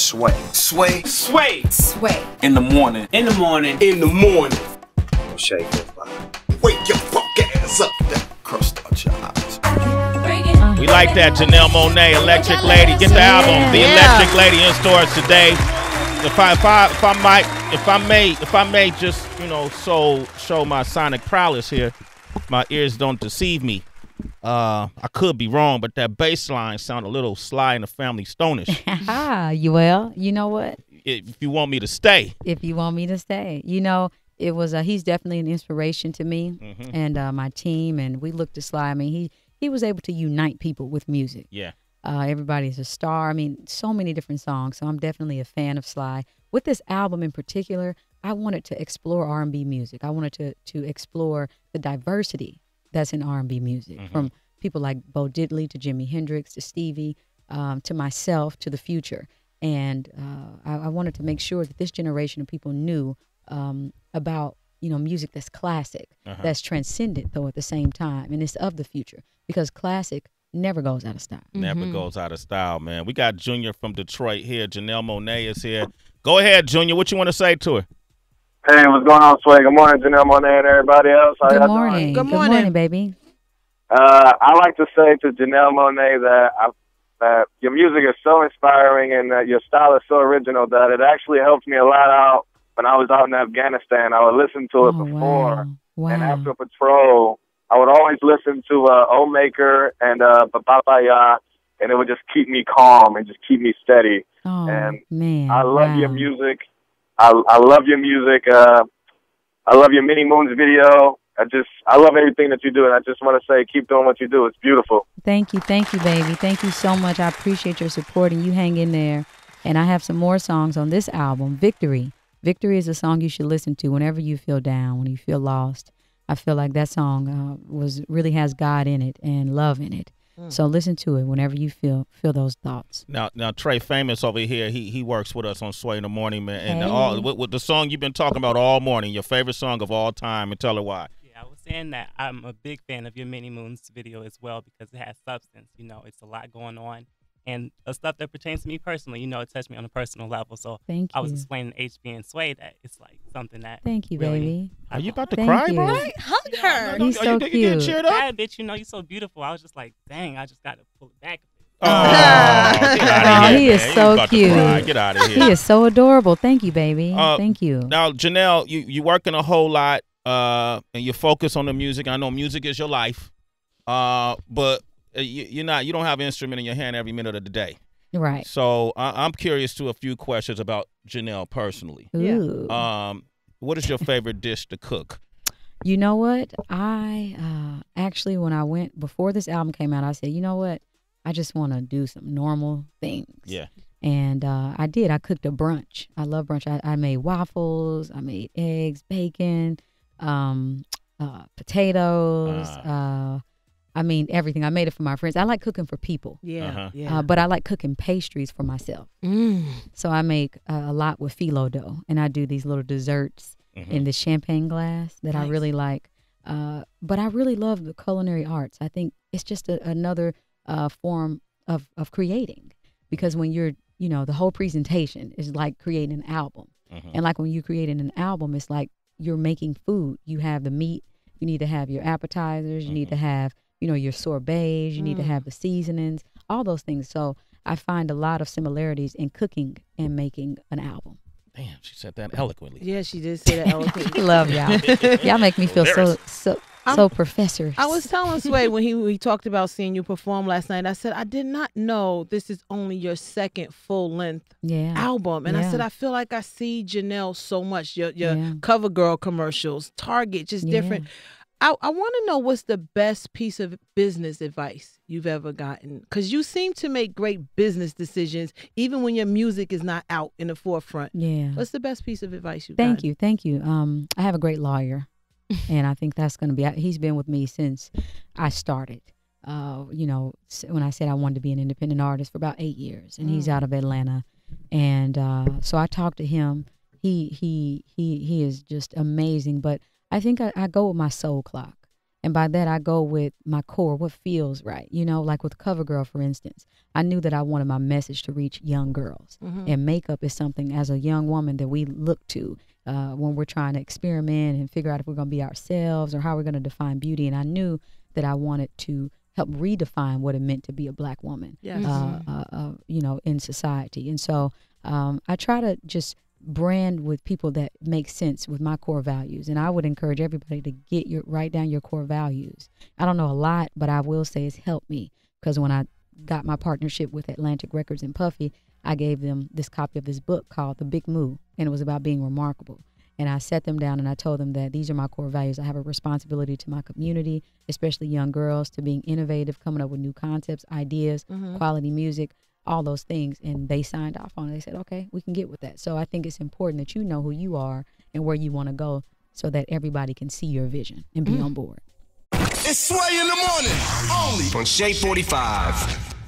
Sway. Sway. Sway. Sway. In the morning. In the morning. In the morning. Shake your body. Wake your fuck ass up. Crust out your eyes. We like that, Janelle Monae, Electric Lady. Get the album, The Electric Lady, in stores today. If I may just, show my sonic prowess here. My ears don't deceive me. I could be wrong, but that bass line sound a little Sly and the Family Stone-ish. Well, you know what? If you want me to stay. If you want me to stay. It was he's definitely an inspiration to me and my team, and we looked to Sly. I mean, he was able to unite people with music. Yeah. Everybody's a star. I mean, so many different songs. So I'm definitely a fan of Sly. With this album in particular, I wanted to explore R&B music. I wanted to explore the diversity that's in R&B music, from people like Bo Diddley to Jimi Hendrix to Stevie, to myself, to the future. And I wanted to make sure that this generation of people knew about music that's classic, that's transcendent though at the same time, and it's of the future, because classic never goes out of style. Never goes out of style, man. We got Junior from Detroit here. Janelle Monae is here. Go ahead, Junior. What you want to say to her? Hey, what's going on, Sway? Good morning, Janelle Monae and everybody else. How Good y'all morning. doing? Good morning, baby. I like to say to Janelle Monae that your music is so inspiring and that your style is so original that it actually helped me a lot out when I was out in Afghanistan. I would listen to it before and after patrol. I would always listen to O-Maker and Papaya, and it would just keep me calm and just keep me steady. Oh, and man. I love your music. I love your music. I love your Mini Moons video. I love everything that you do, and I just want to say, keep doing what you do. It's beautiful. Thank you, baby. Thank you so much. I appreciate your support, and you hang in there. And I have some more songs on this album, Victory. Victory is a song you should listen to whenever you feel down, when you feel lost. I feel like that song really has God in it and love in it. So listen to it whenever you feel those thoughts. Now Trey Famous over here, he works with us on Sway in the Morning, man. And with the song you've been talking about all morning, your favorite song of all time, and tell her why. I was saying that I'm a big fan of your Mini Moons video as well, because it has substance. It's a lot going on, and stuff that pertains to me personally. It touched me on a personal level. So Thank you. I was explaining to HB and Sway that it's like something that. Thank you, really, baby. Are you about to cry, bro? Right? Hug her. He's so you cute. getting cheered up? Yeah, bitch, you're so beautiful. I was just like, dang, I just got to pull it back. Oh, get out of here, he is man. so You about to cute. cry. Get out of here. He is so adorable. Thank you, baby. Thank you. Now, Janelle, you working a whole lot, and you focus on the music. I know music is your life, but you don't have an instrument in your hand every minute of the day. Right. So I'm curious to a few questions about Janelle personally. Ooh. What is your favorite dish to cook? You know what? I actually, when I went, before this album came out, I said, you know what? I just want to do some normal things. Yeah. And I did. I cooked a brunch. I love brunch. I made waffles. I made eggs, bacon, potatoes. I mean, everything. I made it for my friends. I like cooking for people. Yeah. But I like cooking pastries for myself. So I make a lot with phyllo dough, and I do these little desserts in the champagne glass that I really like. But I really love the culinary arts. I think it's just another form of creating, because when you're, the whole presentation is like creating an album. And like when you're creating an album, it's like you're making food. You have the meat. You need to have your appetizers. You need to have your sorbets, you need to have the seasonings, all those things. So I find a lot of similarities in cooking and making an album. Damn, she said that eloquently. Yeah, she did say that eloquently. Love y'all. Y'all make me feel so professor. I was telling Sway when he talked about seeing you perform last night, I said, I did not know this is only your second full-length album. And I said, I feel like I see Janelle so much, your CoverGirl commercials, Target, just different. I want to know, what's the best piece of business advice you've ever gotten? Because you seem to make great business decisions, even when your music is not out in the forefront. Yeah. What's the best piece of advice you've gotten? Thank you. I have a great lawyer, and I think that's going to be, he's been with me since I started. When I said I wanted to be an independent artist for about 8 years, and he's out of Atlanta. And so I talked to him. He is just amazing, but I think I go with my soul clock. And by that, I go with my core, what feels right. You know, like with CoverGirl, for instance, I knew that I wanted my message to reach young girls. And makeup is something as a young woman that we look to when we're trying to experiment and figure out if we're going to be ourselves or how we're going to define beauty. And I knew that I wanted to help redefine what it meant to be a Black woman, you know, in society. And so I try to just brand with people that make sense with my core values. And I would encourage everybody to write down your core values. I don't know a lot, but I will say it's helped me, because when I got my partnership with Atlantic Records and Puffy, I gave them this copy of this book called The Big Move, and it was about being remarkable. And I sat them down and I told them that these are my core values. I have a responsibility to my community, especially young girls, to being innovative, coming up with new concepts, ideas, quality music, all those things. And they signed off on it. They said, okay, we can get with that. So I think it's important that you know who you are and where you want to go so that everybody can see your vision and be on board. It's Sway in the morning, only on Shade 45.